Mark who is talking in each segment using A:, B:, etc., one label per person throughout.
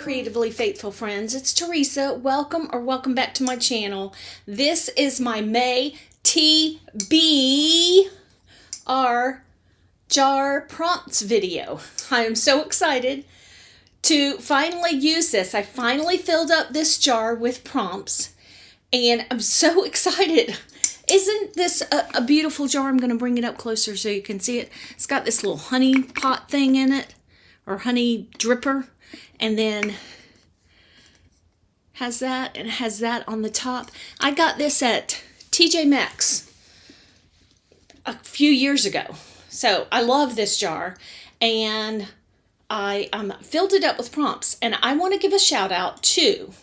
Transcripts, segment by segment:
A: creatively faithful friends. It's Teresa. Welcome back to my channel. This is my May TBR jar prompts video. I am so excited to finally use this. I finally filled up this jar with prompts and I'm so excited. Isn't this a beautiful jar? I'm going to bring it up closer so you can see it. It's got this little honey pot thing in it, or honey dripper, and then has that, and has that on the top. I got this at TJ Maxx a few years ago. So I love this jar, and I filled it up with prompts, and I want to give a shout out to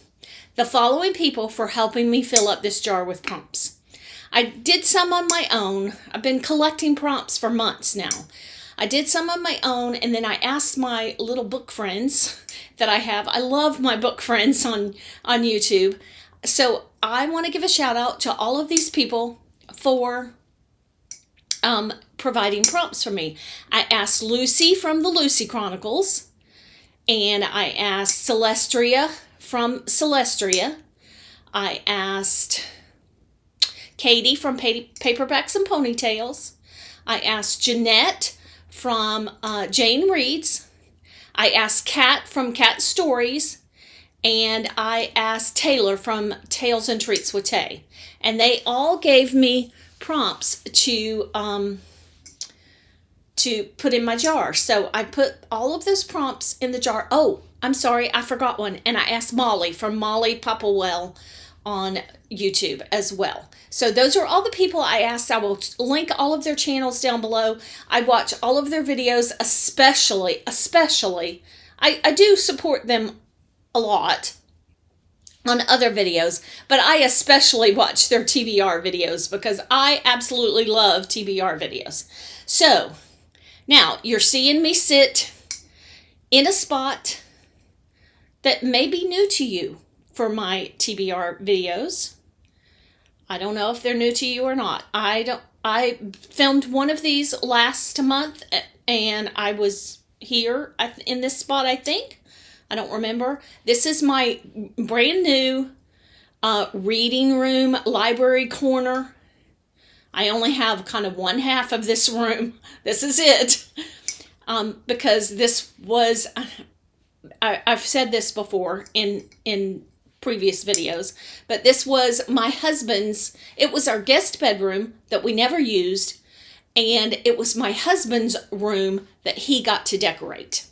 A: the following people for helping me fill up this jar with prompts. I did some on my own. I've been collecting prompts for months now. I did some on my own, and then I asked my little book friends that I have. I love my book friends on YouTube. So I want to give a shout out to all of these people for providing prompts for me. I asked Lucy from the Lucy Chronicles, and I asked Celestria from Celestria. I asked Katie from Paperbacks and Ponytails. I asked Jeanette from Jane Reads. I asked Kat from Cat Stories. And I asked Taylor from Tales and Treats with Tay. And they all gave me prompts to put in my jar. So I put all of those prompts in the jar. Oh, I'm sorry, I forgot one. And I asked Molly from Molly Popplewell on YouTube as well. So those are all the people I asked. I will link all of their channels down below. I watch all of their videos, especially, I do support them a lot on other videos, but I especially watch their TBR videos because I absolutely love TBR videos. So now you're seeing me sit in a spot that may be new to you for my TBR videos. I don't know if they're new to you or not. I filmed one of these last month, and I was here in this spot, I think. I don't remember. This is my brand new reading room, library corner. I only have kind of one half of this room. This is it. Because this was, I've said this before in previous videos, but this was my husband's. It was our guest bedroom that we never used, and it was my husband's room that he got to decorate.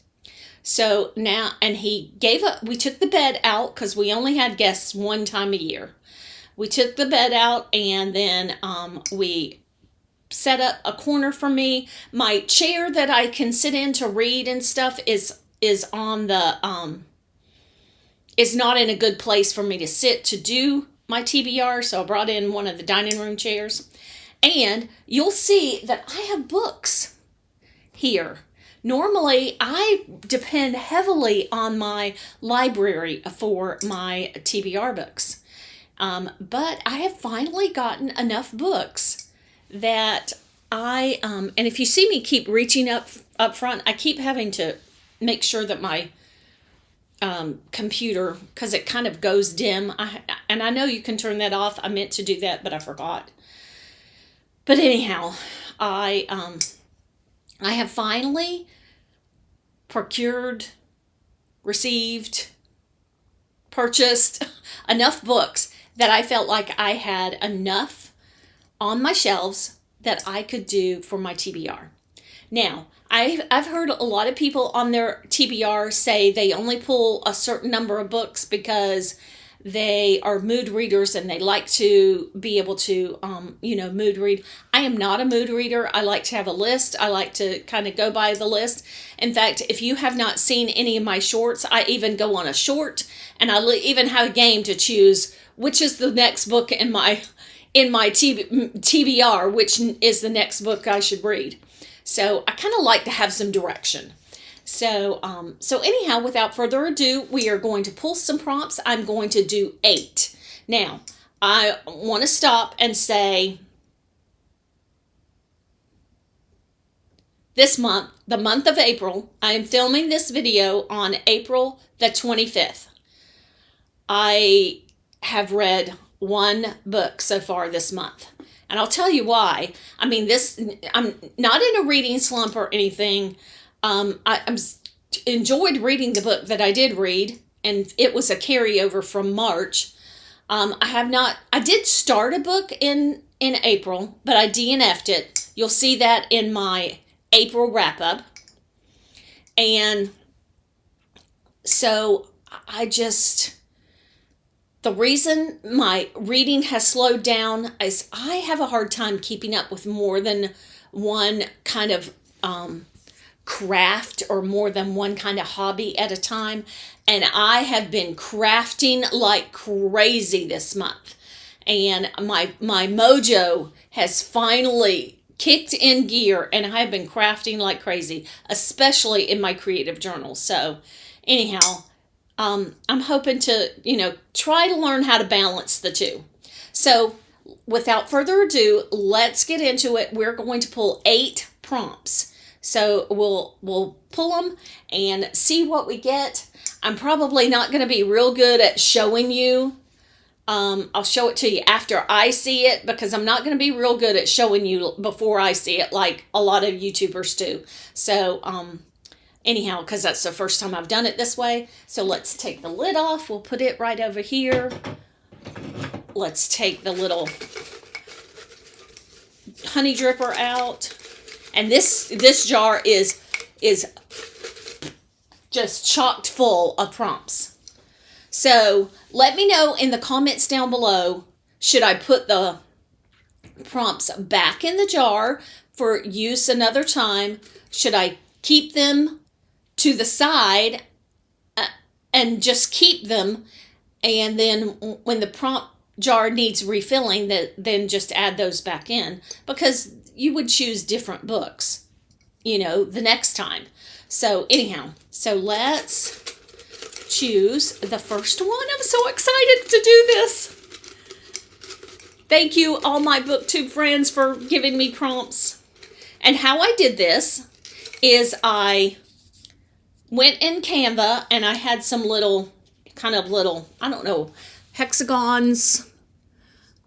A: So now, and we took the bed out because we only had guests one time a year. We took the bed out, and then we set up a corner for me. My chair that I can sit in to read and stuff is on the is not in a good place for me to sit to do my TBR, so I brought in one of the dining room chairs. And you'll see that I have books here. Normally, I depend heavily on my library for my TBR books. But I have finally gotten enough books that and if you see me keep reaching up front, I keep having to make sure that my computer, because it kind of goes dim. And I know you can turn that off. I meant to do that, but I forgot. But anyhow, I have finally procured, received, purchased enough books that I felt like I had enough on my shelves that I could do for my TBR. Now, I've heard a lot of people on their TBR say they only pull a certain number of books because they are mood readers and they like to be able to, mood read. I am not a mood reader. I like to have a list. I like to kind of go by the list. In fact, if you have not seen any of my shorts, I even go on a short, and I even have a game to choose which is the next book in my TBR, which is the next book I should read. So I kind of like to have some direction. So anyhow, without further ado, we are going to pull some prompts. I'm going to do 8. Now, I want to stop and say this month, the month of April. I am filming this video on April the 25th. I have read one book so far this month. And I'll tell you why. I mean, I'm not in a reading slump or anything. I'm enjoyed reading the book that I did read, and it was a carryover from March. I did start a book in April, but I DNF'd it. You'll see that in my April wrap-up. And so the reason my reading has slowed down is I have a hard time keeping up with more than one kind of craft or more than one kind of hobby at a time. And I have been crafting like crazy this month. And my mojo has finally kicked in gear, and I have been crafting like crazy, especially in my creative journal. So anyhow, I'm hoping to, try to learn how to balance the two. So without further ado, let's get into it. We're going to pull 8 prompts. So we'll pull them and see what we get. I'm probably not going to be real good at showing you. I'll show it to you after I see it, because I'm not going to be real good at showing you before I see it like a lot of YouTubers do. So, anyhow, because that's the first time I've done it this way. So let's take the lid off. We'll put it right over here. Let's take the little honey dripper out. And this jar is just chocked full of prompts. So let me know in the comments down below, should I put the prompts back in the jar for use another time? Should I keep them to the side and just keep them, and then when the prompt jar needs refilling, then just add those back in? Because you would choose different books, the next time. So anyhow, so let's choose the first one. I'm so excited to do this. Thank you, all my BookTube friends, for giving me prompts. And how I did this is I went in Canva and I had some little, I don't know, hexagons.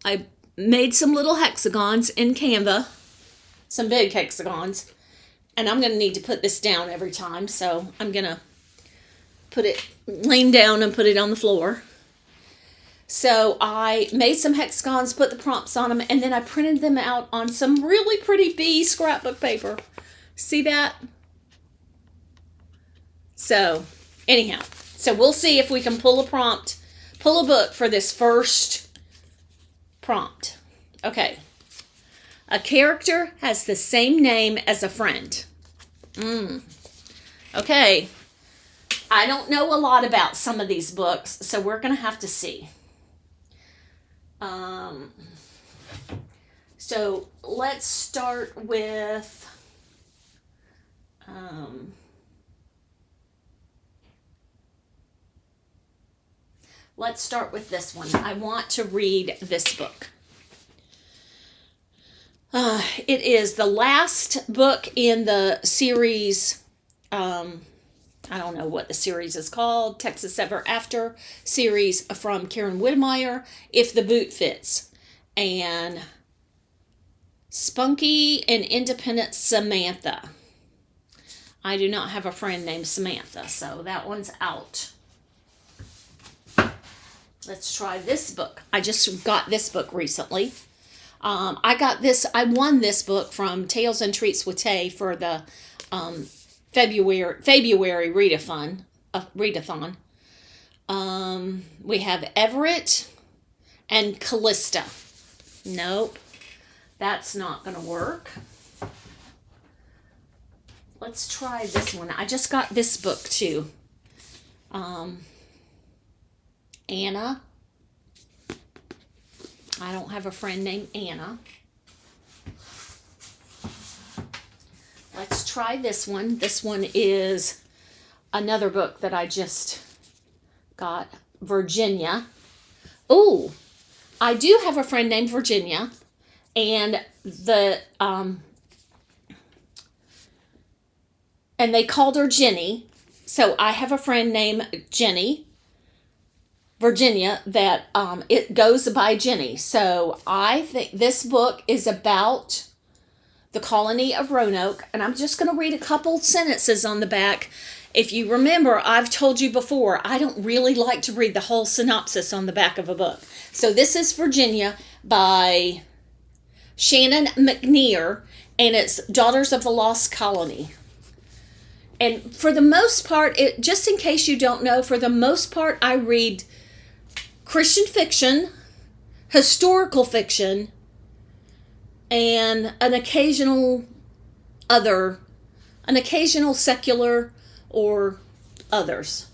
A: I made some little hexagons in Canva, some big hexagons. And I'm going to need to put this down every time. So I'm going to lean down and put it on the floor. So I made some hexagons, put the prompts on them, and then I printed them out on some really pretty bee scrapbook paper. See that? So anyhow, so we'll see if we can pull a book for this first prompt. Okay. A character has the same name as a friend. Okay. I don't know a lot about some of these books, so we're going to have to see. So let's start with, this one. I want to read this book. It is the last book in the series, I don't know what the series is called, Texas Ever After series from Karen Whittemire, If the Boot Fits. And Spunky and Independent Samantha. I do not have a friend named Samantha, so that one's out. Let's try this book. I just got this book recently. I won this book from Tales and Treats with Tay for the February readathon. We have Everett and Callista. Nope, that's not going to work. Let's try this one. I just got this book too. Anna. I don't have a friend named Anna. Let's try this one. This one is another book that I just got, Virginia. Oh, I do have a friend named Virginia, and the and they called her Jenny. So I have a friend named Jenny, Virginia, that it goes by Jenny. So I think this book is about the colony of Roanoke, and I'm just going to read a couple sentences on the back. If you remember, I've told you before, I don't really like to read the whole synopsis on the back of a book. So this is Virginia by Shannon McNear, and it's Daughters of the Lost Colony. And for the most part, just in case you don't know, for the most part, I read Christian fiction, historical fiction, and an occasional secular or others.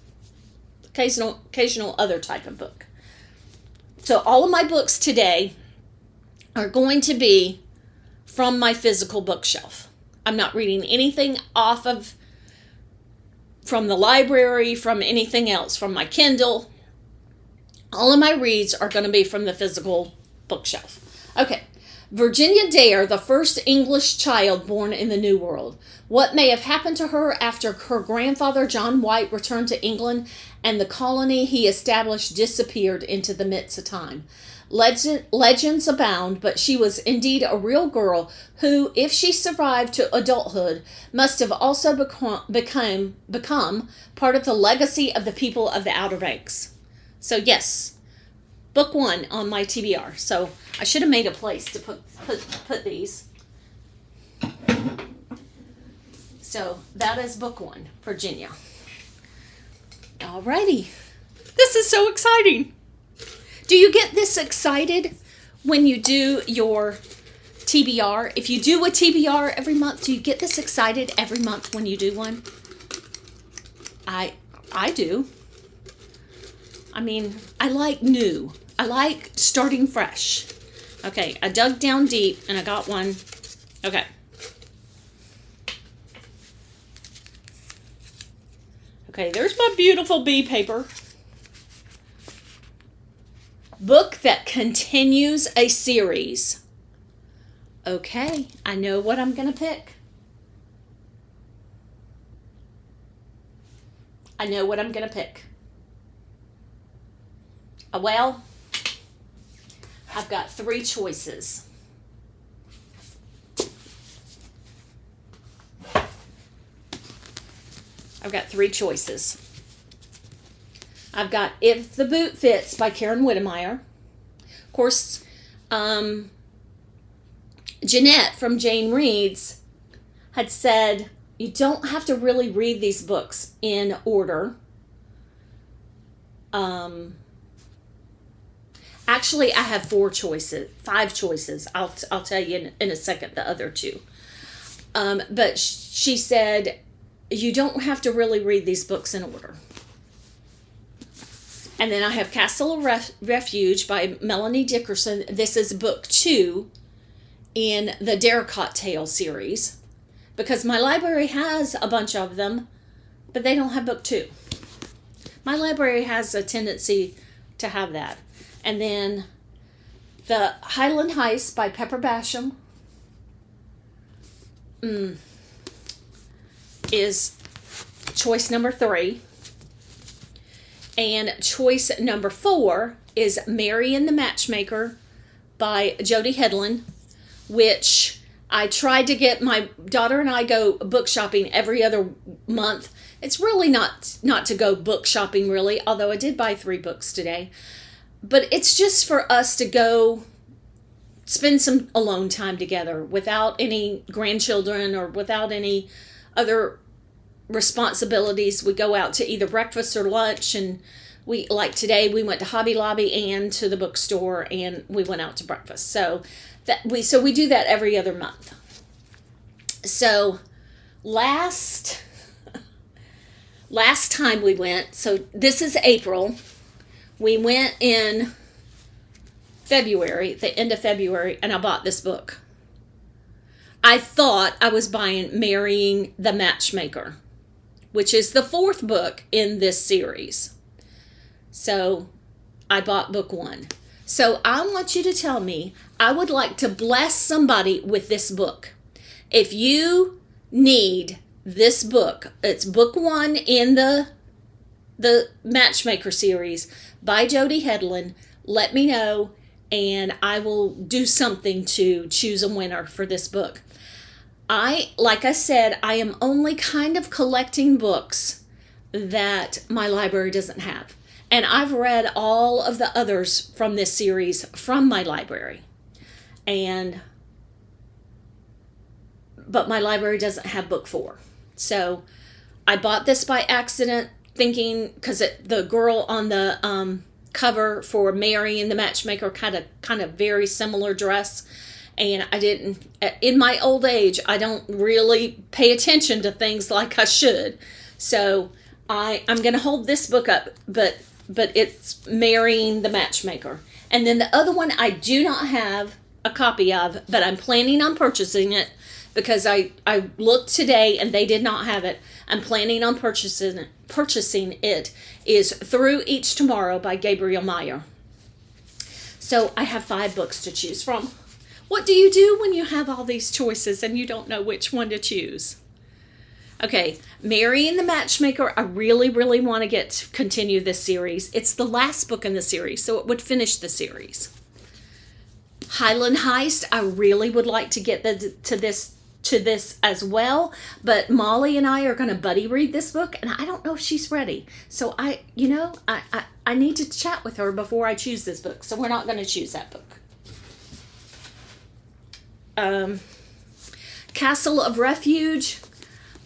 A: Occasional other type of book. So all of my books today are going to be from my physical bookshelf. I'm not reading anything from the library, from anything else, from my Kindle. All of my reads are going to be from the physical bookshelf. Okay. Virginia Dare, the first English child born in the New World. What may have happened to her after her grandfather, John White, returned to England and the colony he established disappeared into the midst of time. Legends abound, but she was indeed a real girl who, if she survived to adulthood, must have also become part of the legacy of the people of the Outer Banks. So yes, book 1 on my TBR. So I should have made a place to put these. So that is book 1, Virginia. Alrighty. This is so exciting. Do you get this excited when you do your TBR? If you do a TBR every month, do you get this excited every month when you do one? I do. I mean, I like new. I like starting fresh. Okay, I dug down deep and I got one. Okay. Okay, there's my beautiful bee paper. Book that continues a series. Okay, I know what I'm going to pick. I know what I'm going to pick. Well, I've got 3 choices. I've got 3 choices. I've got If the Boot Fits by Karen Whittemire. Of course, Jeanette from Jane Reads had said, you don't have to really read these books in order. Actually, I have 5 choices. I'll tell you in a second the other 2. But she said, you don't have to really read these books in order. And then I have Castle of Refuge by Melanie Dickerson. This is book 2 in the Daracot Tale series. Because my library has a bunch of them, but they don't have book 2. My library has a tendency to have that. And then the Highland Heist by Pepper Basham is choice number 3. And choice number 4 is Mary and the Matchmaker by Jody Hedlund, which I tried to get my daughter and I go book shopping every other month. It's really not to go book shopping really, although I did buy 3 books today. But it's just for us to go spend some alone time together without any grandchildren or without any other responsibilities. We go out to either breakfast or lunch, and we, like today, we went to Hobby Lobby and to the bookstore, and we went out to breakfast. So we do that every other month. So last time we went, so this is April. We went in February, the end of February, and I bought this book. I thought I was buying Marrying the Matchmaker, which is the 4th book in this series. So I bought book 1. So I want you to tell me, I would like to bless somebody with this book. If you need this book. It's book 1 in the Matchmaker series by Jody Hedlund. Let me know, and I will do something to choose a winner for this book. Like I said, I am only kind of collecting books that my library doesn't have. And I've read all of the others from this series from my library. But my library doesn't have book 4. So I bought this by accident, thinking, because the girl on the cover for Mary and the Matchmaker kind of very similar dress, and I didn't. In my old age, I don't really pay attention to things like I should. So I'm going to hold this book up, but it's Marrying the Matchmaker. And then the other one I do not have a copy of, but I'm planning on purchasing it because I looked today and they did not have it. I'm planning on purchasing it, is Through Each Tomorrow by Gabriel Meyer. So I have 5 books to choose from. What do you do when you have all these choices and you don't know which one to choose? Okay, Marrying the Matchmaker, I really, really want to continue this series. It's the last book in the series, so it would finish the series. Highland Heist, I really would like to get to this as well, but Molly and I are going to buddy read this book, and I don't know if she's ready. So I need to chat with her before I choose this book, so we're not going to choose that book. Castle of Refuge,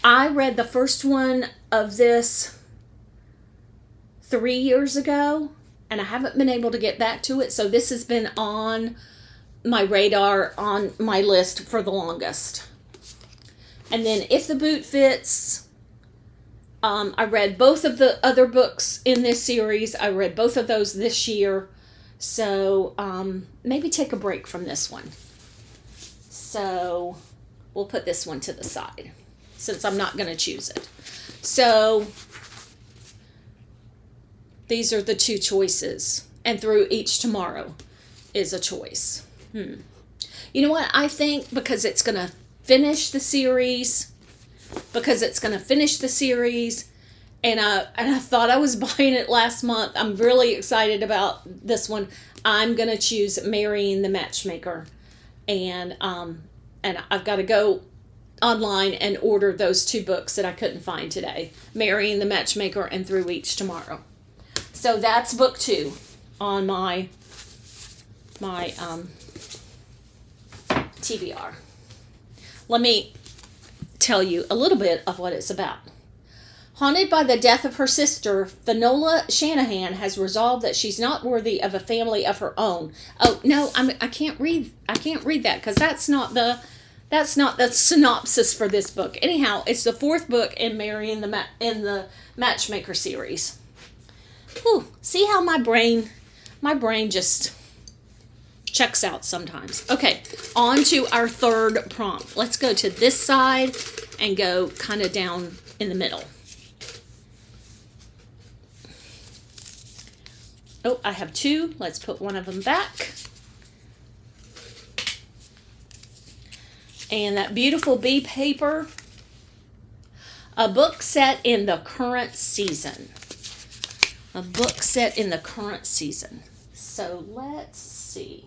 A: I read the first one of this 3 years ago, and I haven't been able to get back to it, so this has been on my radar, on my list for the longest. And then If the Boot Fits, I read both of the other books in this series. I read both of those this year, so maybe take a break from this one. So we'll put this one to the side since I'm not going to choose it. So these are the 2 choices, and Through Each Tomorrow is a choice. You know what? I think because it's going to finish the series, and I thought I was buying it last month. I'm really excited about this one. I'm going to choose Marrying the Matchmaker. And I've got to go online and order those 2 books that I couldn't find today. Marrying the Matchmaker and Through Each Tomorrow. So that's book 2 on my TBR. Let me tell you a little bit of what it's about. Haunted by the death of her sister, Finola Shanahan has resolved that she's not worthy of a family of her own. Oh no, I can't read that because that's not the synopsis for this book. Anyhow, it's the 4th book in Marrying in the Matchmaker series. Whew, see how my brain just checks out sometimes. Okay, on to our 3rd prompt. Let's go to this side and go kind of down in the middle. Oh, I have 2. Let's put one of them back. And that beautiful bee paper. A book set in the current season. A book set in the current season. So let's see.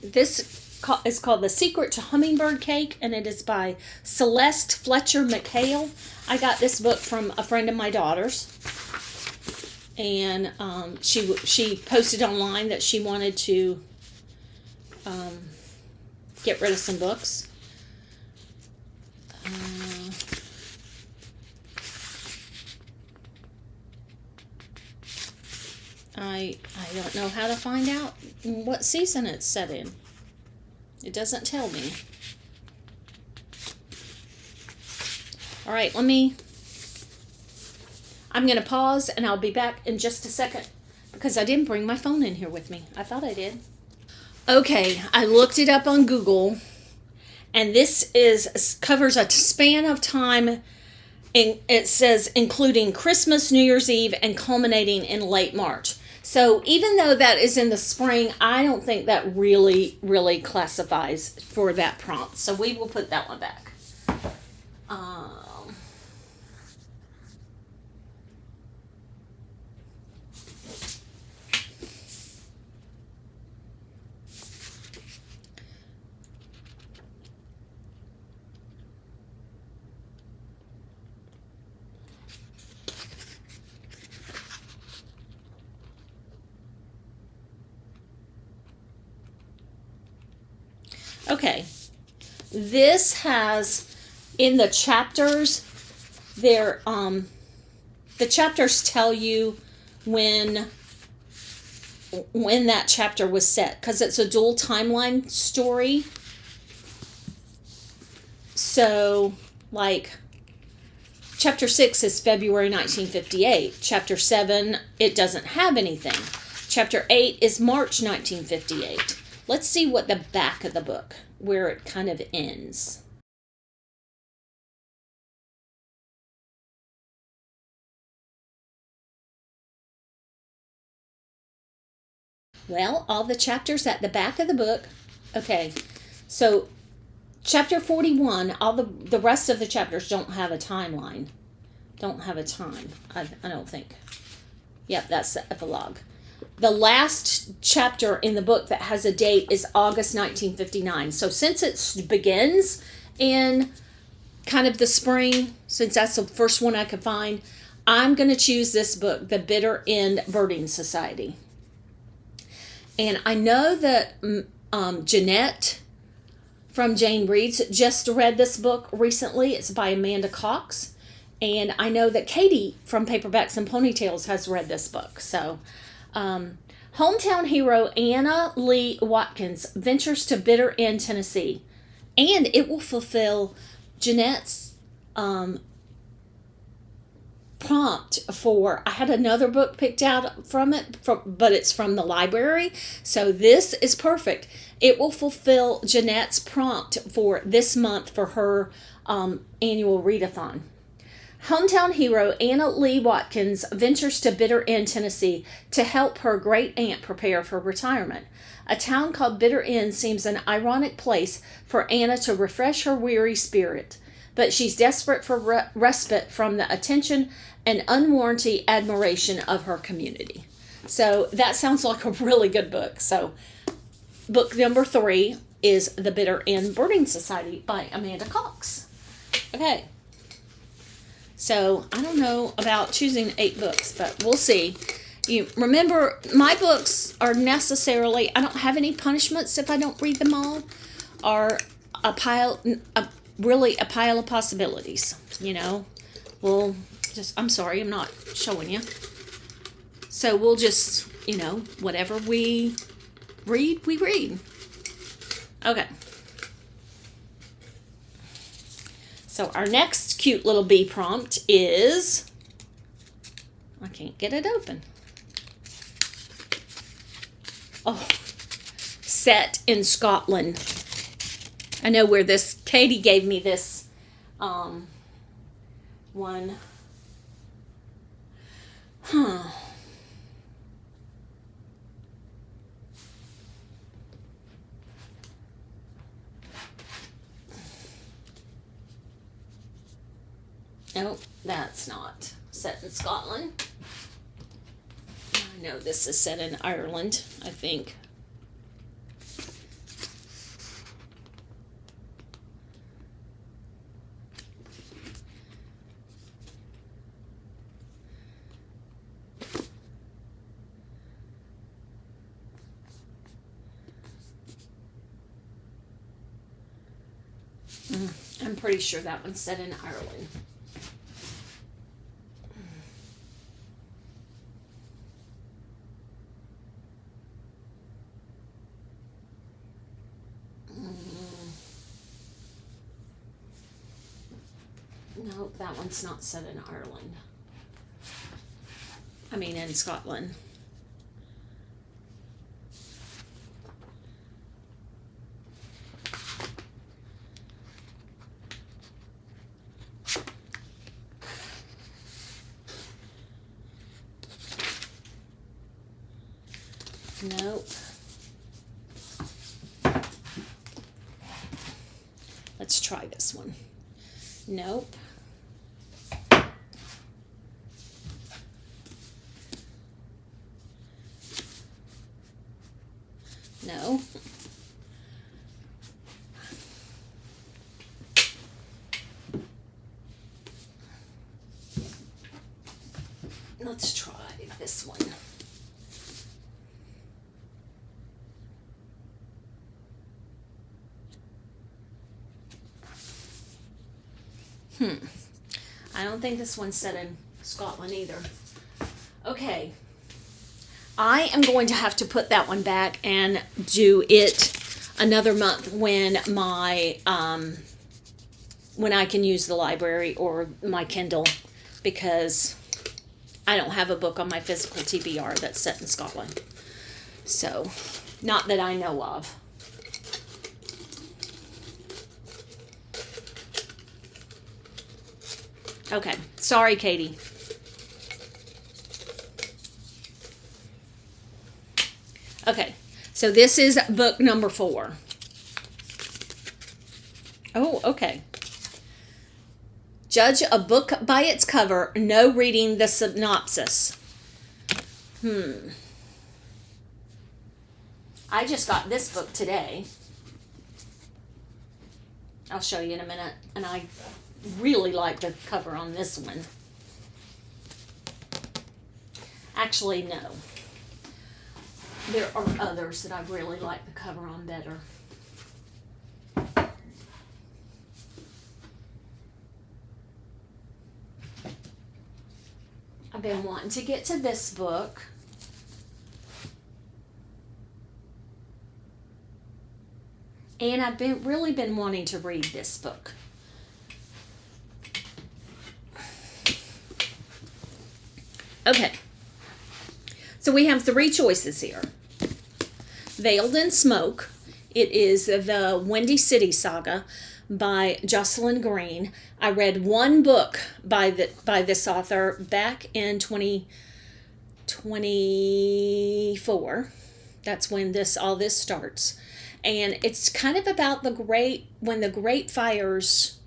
A: This is called The Secret to Hummingbird Cake, and it is by Celeste Fletcher McHale. I got this book from a friend of my daughter's, and she posted online that she wanted to get rid of some books. I don't know how to find out what season it's set in. It doesn't tell me. All right, I'm going to pause and I'll be back in just a second because I didn't bring my phone in here with me. I thought I did. Okay, I looked it up on Google, and this is covers a span of time. It says including Christmas, New Year's Eve, and culminating in late March. So even though that is in the spring, I don't think that really classifies for that prompt. So we will put that one back. Um, okay, this has in the chapters there. The chapters tell you when when that chapter was set because it's a dual timeline story. So, like, chapter 6 is February 1958. Chapter 7, it doesn't have anything. Chapter 8 is March 1958. Let's see what the back of the book, where it kind of ends. Well, all the chapters at the back of the book. Okay, so chapter 41, all the rest of the chapters don't have a timeline. Don't have a time, I don't think. Yep, that's the epilogue. The last chapter in the book that has a date is August 1959. So since it begins in kind of the spring, since that's the first one I could find, I'm going to choose this book, The Bitter End Birding Society. And I know that Jeanette from Jane Reads just read this book recently. It's by Amanda Cox. And I know that Katie from Paperbacks and Ponytails has read this book. So, hometown hero Anna Lee Watkins ventures to Bitter End, Tennessee. And it will fulfill Jeanette's prompt for, I had another book picked out from it, but it's from the library. So this is perfect. It will fulfill Jeanette's prompt for this month for her annual readathon. Hometown hero Anna Lee Watkins ventures to Bitter End, Tennessee to help her great aunt prepare for retirement. A town called Bitter End seems an ironic place for Anna to refresh her weary spirit, but she's desperate for respite from the attention and unwarranted admiration of her community. So that sounds like a really good book. So book number 3 is The Bitter End Birding Society by Amanda Cox. Okay. So I don't know about choosing 8 books, but we'll see. You remember, my books are necessarily, I don't have any punishments if I don't read them all, are really a pile of possibilities. We'll just, I'm sorry, I'm not showing you. So we'll just, whatever we read, we read. Okay. So our next cute little bee prompt is, I can't get it open. Oh, set in Scotland. I know where this, Katie gave me this one. Nope, that's not set in Scotland. I know this is set in Ireland, I think. I'm pretty sure that one's set in Ireland. Nope, that one's not set in Ireland. I mean, in Scotland. Nope. Let's try this one. Nope. No. Let's try this one. I don't think this one's set in Scotland either. Okay. I am going to have to put that one back and do it another month when my when I can use the library or my Kindle, because I don't have a book on my physical TBR that's set in Scotland. So, not that I know of. Okay, sorry, Katie. Okay, so this is book number 4. Oh, okay. Judge a book by its cover, no reading the synopsis. I just got this book today. I'll show you in a minute, and I really like the cover on this one. Actually, no. There are others that I really like the cover on better. I've been wanting to get to this book. And I've really been wanting to read this book. Okay, so we have 3 choices here. Veiled in Smoke. It is the Windy City Saga by Jocelyn Green. I read one book by this author back in 2024. That's when all this starts. And it's kind of about when the great fires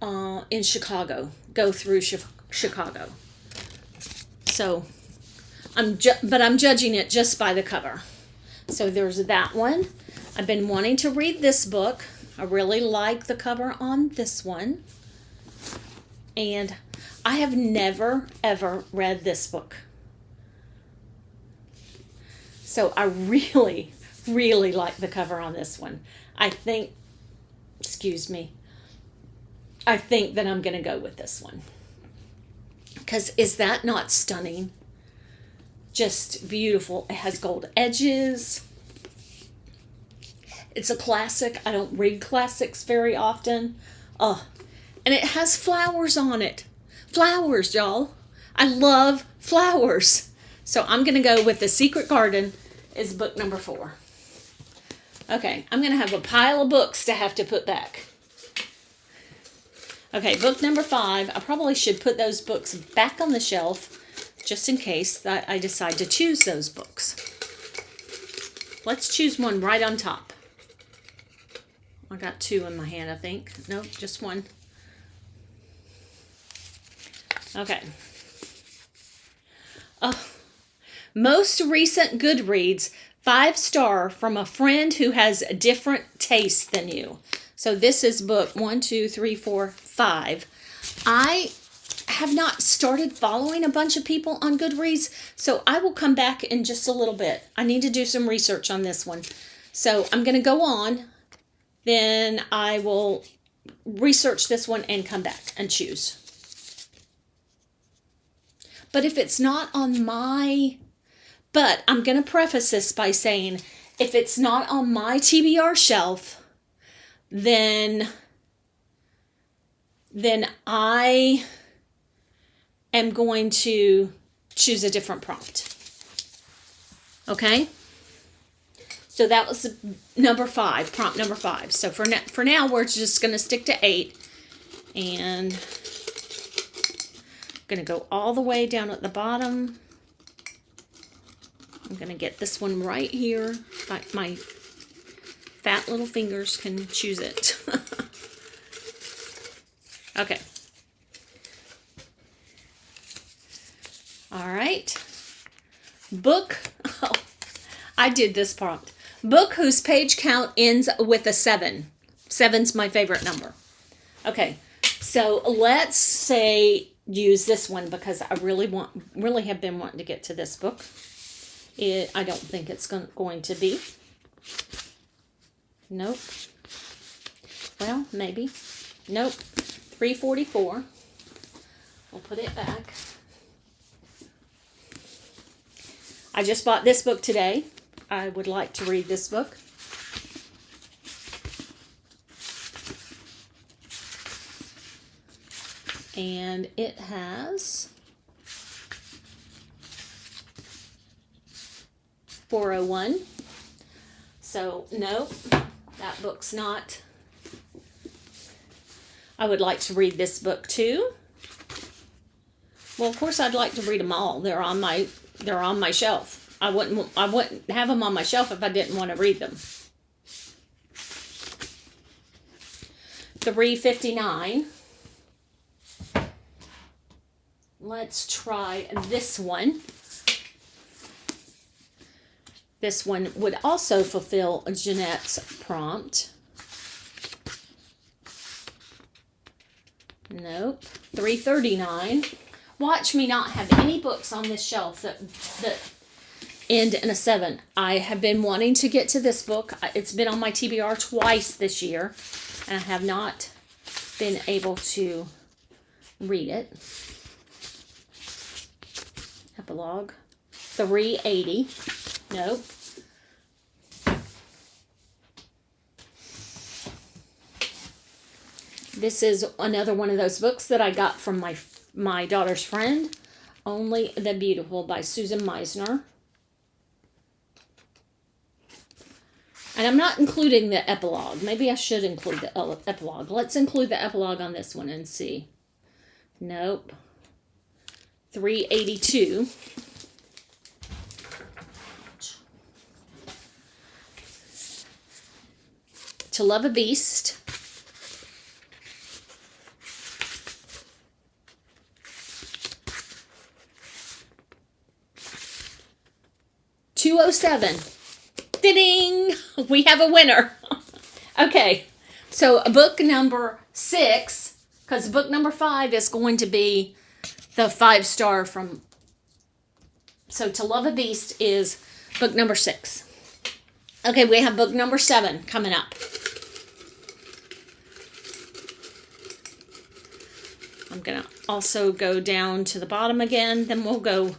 A: in Chicago go through Chicago. So, I'm judging it just by the cover. So there's that one. I've been wanting to read this book. I really like the cover on this one. And I have never, ever read this book. So I really, really like the cover on this one. I think that I'm going to go with this one. Because is that not stunning? Just beautiful. It has gold edges. It's a classic. I don't read classics very often. Oh, and it has flowers on it. Flowers, y'all. I love flowers. So I'm going to go with The Secret Garden is book number 4. Okay, I'm going to have a pile of books to have to put back. Okay, book number 5. I probably should put those books back on the shelf just in case I decide to choose those books. Let's choose one right on top. I got 2 in my hand, I think. Nope, just one. Okay. Most recent Goodreads 5-star from a friend who has a different taste than you. So this is book 1, 2, 3, 4, 5. I have not started following a bunch of people on Goodreads, so I will come back in just a little bit. I need to do some research on this one. So I'm going to go on, then I will research this one and come back and choose. But if it's not on but I'm going to preface this by saying, if it's not on my TBR shelf, then I am going to choose a different prompt. Okay? So that was number 5, prompt number 5. So for now, we're just going to stick to 8. And I'm going to go all the way down at the bottom. I'm going to get this one right here. My fat little fingers can choose it. Okay. All right. Book. Oh, I did this prompt. Book whose page count ends with a 7. 7's my favorite number. Okay. So let's say use this one because I really have been wanting to get to this book. I don't think it's going to be. Nope. Well, maybe. Nope. 344. We'll put it back. I just bought this book today. I would like to read this book. And it has 401. So, nope, that book's not. I would like to read this book too. Well, of course, I'd like to read them all. They're on my shelf. I wouldn't have them on my shelf if I didn't want to read them. 359. Let's try this one. This one would also fulfill Jeanette's prompt. Nope. 339. Watch me not have any books on this shelf that end in a 7. I have been wanting to get to this book. It's been on my TBR twice this year, and I have not been able to read it. Epilogue. 380. Nope. This is another one of those books that I got from my daughter's friend. Only the Beautiful by Susan Meisner. And I'm not including the epilogue. Maybe I should include the epilogue. Let's include the epilogue on this one and see. Nope. 382. To Love a Beast. $207. Ding! We have a winner. Okay, so book number 6, because book number 5 is going to be the 5-star from. So To Love a Beast is book number 6. Okay, we have book number 7 coming up. I'm going to also go down to the bottom again. Then we'll go,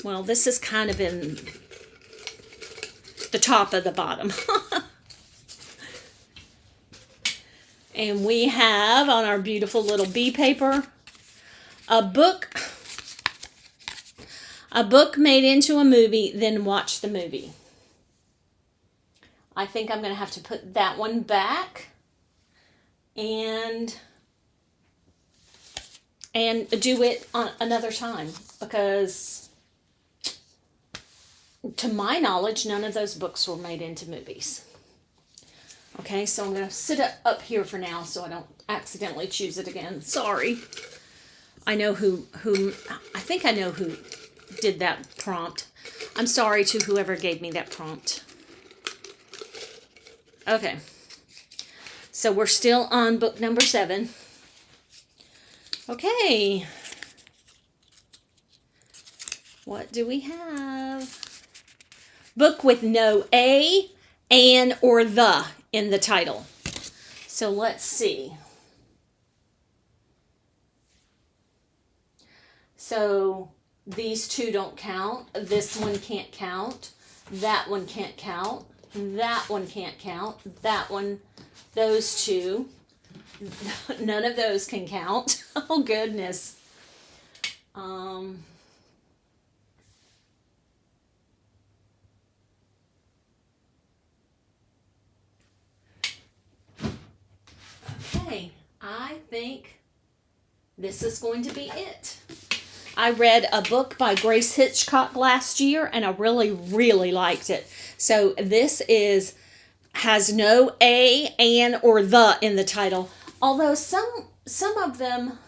A: well, this is kind of in the top of the bottom. And we have on our beautiful little bee paper a book made into a movie, then watch the movie. I think I'm going to have to put that one back and do it on another time, because to my knowledge, none of those books were made into movies. Okay, so I'm going to sit up here for now so I don't accidentally choose it again. Sorry. I know I think I know who did that prompt. I'm sorry to whoever gave me that prompt. Okay. So we're still on book number 7. Okay. What do we have? Book with no a, an, or the in the title. So let's see. So these two don't count. This one can't count. That one can't count. That one can't count. That one, those two. None of those can count. Oh, goodness. Okay, I think this is going to be it. I read a book by Grace Hitchcock last year, and I really, really liked it. So this has no a, and, or the in the title. Although some of them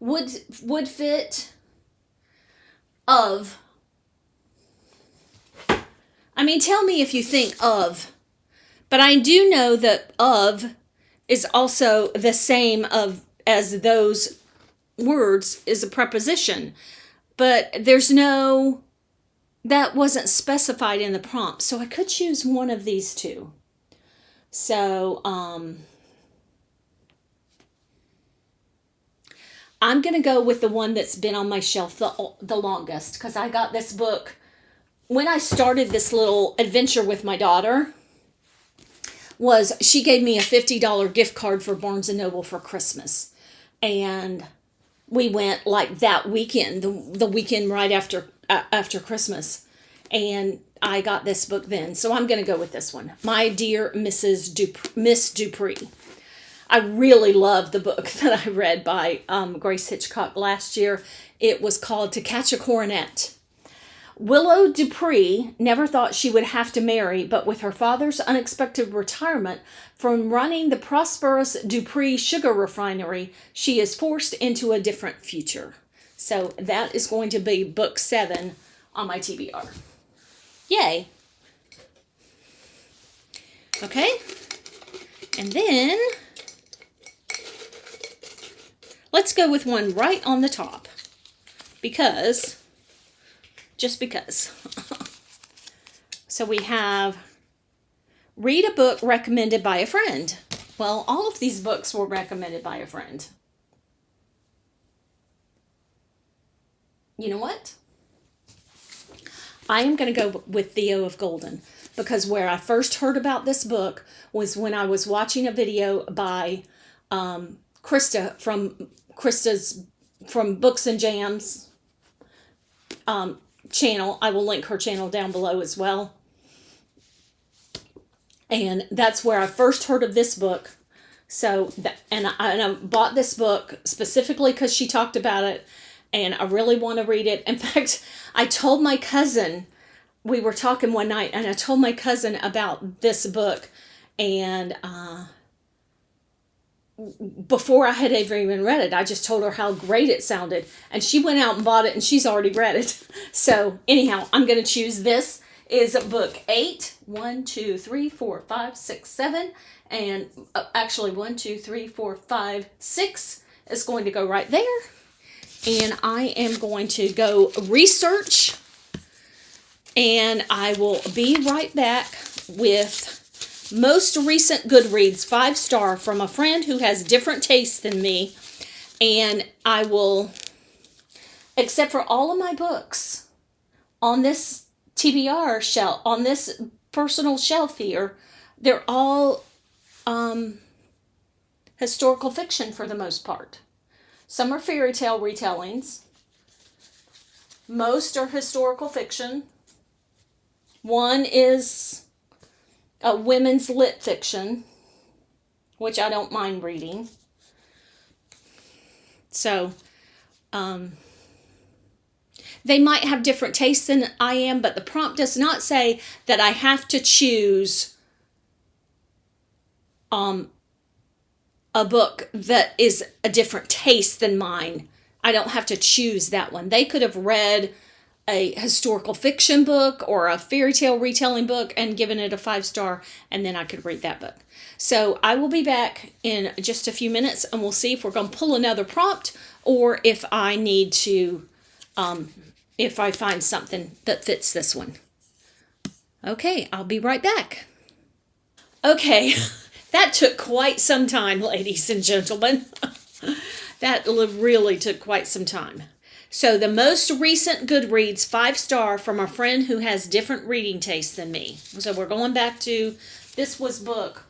A: would fit of. I mean, tell me if you think of. But I do know that of is also the same as those words is a preposition. But there's no, that wasn't specified in the prompt. So I could choose one of these two. So, I'm going to go with the one that's been on my shelf the longest, because I got this book when I started this little adventure with my daughter. She gave me a $50 gift card for Barnes & Noble for Christmas. And we went like that weekend, the weekend right after Christmas. And I got this book then. So I'm going to go with this one. My Dear Miss Dupree. I really loved the book that I read by Grace Hitchcock last year. It was called To Catch a Coronet. Willow Dupree never thought she would have to marry, but with her father's unexpected retirement from running the prosperous Dupree sugar refinery, she is forced into a different future. So that is going to be book 7 on my TBR. Yay. Okay. And then let's go with one right on the top. Just because. So we have read a book recommended by a friend. Well, all of these books were recommended by a friend. You know what? I am going to go with Theo of Golden, because where I first heard about this book was when I was watching a video by Krista from Books and Jams channel. I will link her channel down below as well. And that's where I first heard of this book. So, I bought this book specifically because she talked about it, and I really want to read it. In fact, I told my cousin, we were talking one night, and I told my cousin about this book, and before I had ever even read it, I just told her how great it sounded, and she went out and bought it, and she's already read it. So anyhow, I'm going to choose this is book 8. 1, 2, 3, 4, 5, 6, 7, and actually 1, 2, 3, 4, 5, 6 is going to go right there. And I am going to go research, and I will be right back with most recent Goodreads 5-star from a friend who has different tastes than me. And I will, except for all of my books on this TBR shelf, on this personal shelf here, they're all historical fiction for the most part. Some are fairy tale retellings. Most are historical fiction. One is a women's lit fiction, which I don't mind reading. So, they might have different tastes than I am, but the prompt does not say that I have to choose a book that is a different taste than mine. I don't have to choose that one. They could have read a historical fiction book or a fairy tale retelling book and given it a 5-star, and then I could read that book. So I will be back in just a few minutes, and we'll see if we're going to pull another prompt, or if I need to, if I find something that fits this one. Okay, I'll be right back. Okay, that took quite some time, ladies and gentlemen. That really took quite some time. So the most recent Goodreads 5-star from a friend who has different reading tastes than me. So we're going back to, this was book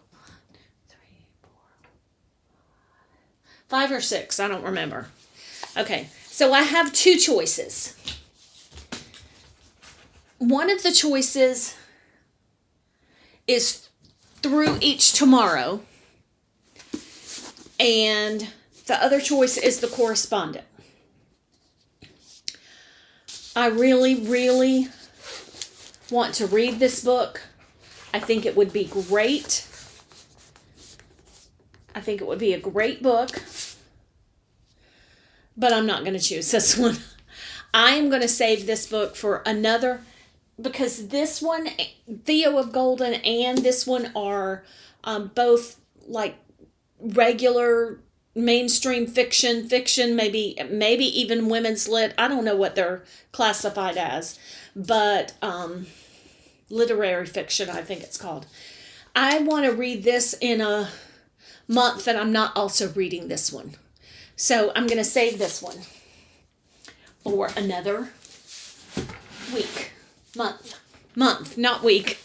A: 5 or 6, I don't remember. Okay, so I have 2 choices. One of the choices is Through Each Tomorrow, and the other choice is The Correspondent. I really, really want to read this book. I think it would be great. I think it would be a great book. But I'm not going to choose this one. I am going to save this book for another, because this one, Theo of Golden, and this one are both like regular mainstream fiction, maybe even women's lit. I don't know what they're classified as, but literary fiction, I think it's called. I want to read this in a month that I'm not also reading this one. So I'm going to save this one for another week, month, not week.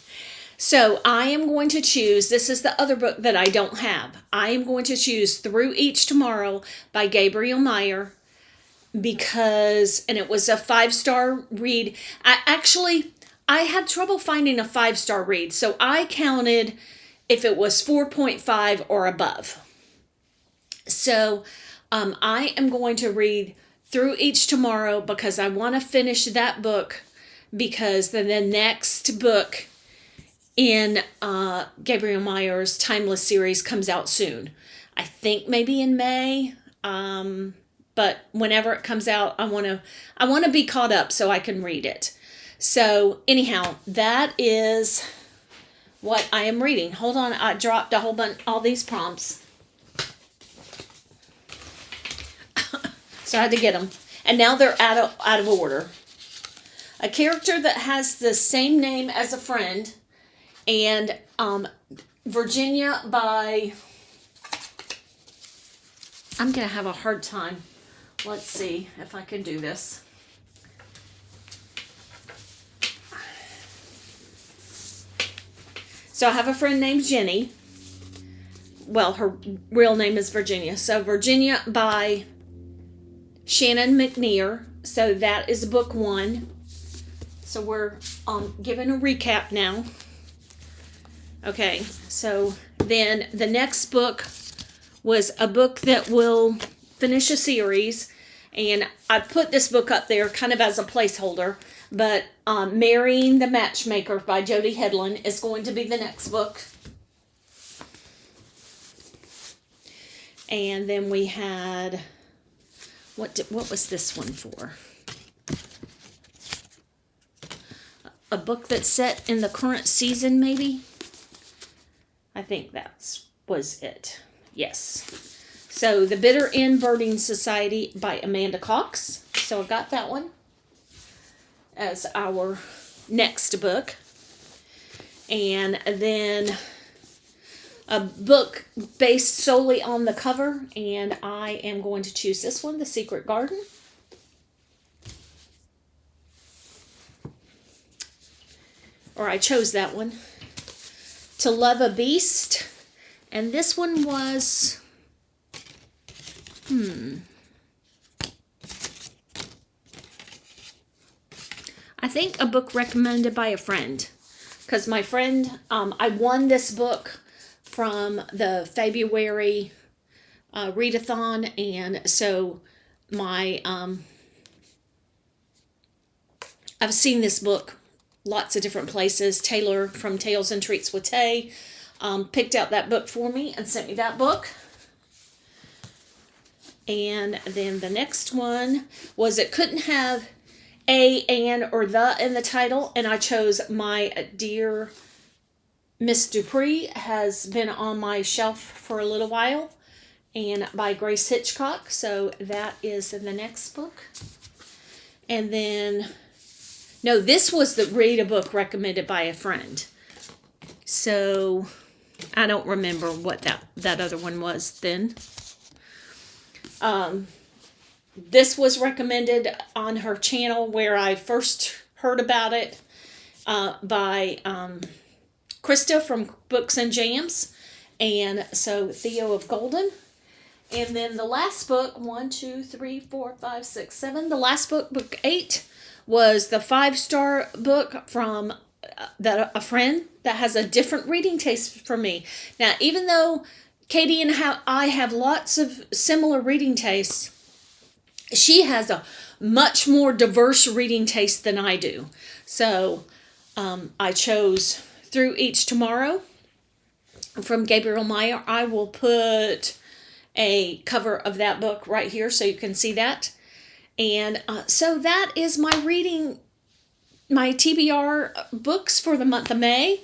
A: So I am going to choose, this is the other book that I don't have. I am going to choose Through Each Tomorrow by Gabriel Meyer, because, and it was a 5-star read. I had trouble finding a 5-star read, so I counted if it was 4.5 or above. So I am going to read Through Each Tomorrow because I want to finish that book, because then the next book in Gabriel Meyer's Timeless series comes out soon. I think maybe in May, but whenever it comes out, I want to be caught up so I can read it. So anyhow, that is what I am reading. Hold on, I dropped a whole bunch, all these prompts. So I had to get them. And now they're out of order. A character that has the same name as a friend. And Virginia by... I'm going to have a hard time. Let's see if I can do this. So I have a friend named Jenny. Well, her real name is Virginia. So Virginia by Shannon McNear. So that is book 1. So we're giving a recap now. Okay, so then the next book was a book that will finish a series. And I put this book up there kind of as a placeholder. But Marrying the Matchmaker by Jody Hedlund is going to be the next book. And then we had... What was this one for? A book that's set in the current season, maybe? I think that was it. Yes. So, The Bitter End Birding Society by Amanda Cox. So, I got that one as our next book. And then a book based solely on the cover, and I am going to choose this one, The Secret Garden. Or I chose that one. To Love a Beast. And this one was... I think a book recommended by a friend. Because my friend, I won this book from the February readathon, and so my I've seen this book lots of different places. Taylor from Tales and Treats with Tay picked out that book for me and sent me that book. And then the next one was, it couldn't have a, an, or the in the title, and I chose My Dear Miss Dupree Has Been on My Shelf for a Little While, and by Grace Hitchcock. So that is in the next book. And then, no, this was the read a book recommended by a friend. So I don't remember what that other one was then. This was recommended on her channel where I first heard about it by Krista from Books and Jams. And so Theo of Golden. And then the last book, 1, 2, 3, 4, 5, 6, 7. The last book, book 8, was the 5-star book from a friend that has a different reading taste from me. Now, even though Katie and I have lots of similar reading tastes, She has a much more diverse reading taste than I do. So I chose Through Each Tomorrow from Gabriel Meyer. I will put a cover of that book right here so you can see that. And so that is my reading, my TBR books for the month of May.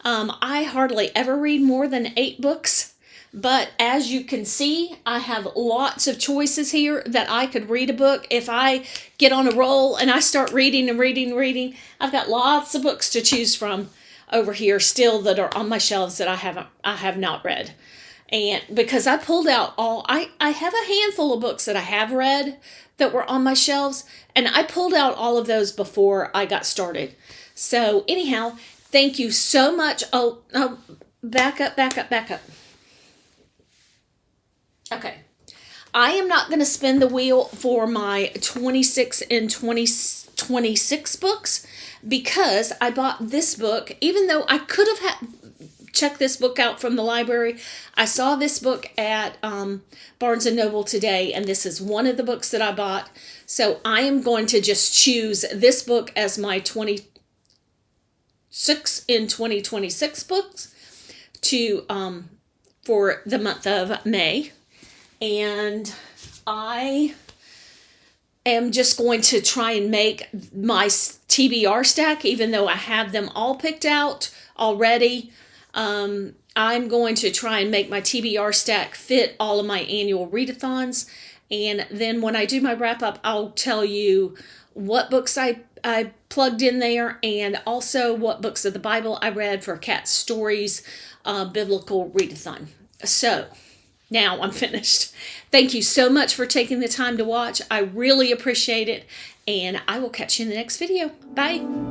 A: I hardly ever read more than 8 books, but as you can see, I have lots of choices here that I could read a book. If I get on a roll and I start reading and reading and reading, I've got lots of books to choose from over here still that are on my shelves that I have not read. And because I pulled out I have a handful of books that I have read that were on my shelves, and I pulled out all of those before I got started. So anyhow, thank you so much. Oh, back up. Okay. I am not going to spin the wheel for my 26 and 2026 books because I bought this book, even though I could have checked this book out from the library. I saw this book at Barnes & Noble today, and this is one of the books that I bought. So I am going to just choose this book as my 26 in 2026 books to for the month of May. And I am just going to try and make my TBR stack, even though I have them all picked out already. I'm going to try and make my TBR stack fit all of my annual readathons. And then when I do my wrap up, I'll tell you what books I plugged in there, and also what books of the Bible I read for Cat Stories Biblical Readathon. So now I'm finished. Thank you so much for taking the time to watch. I really appreciate it, and I will catch you in the next video. Bye.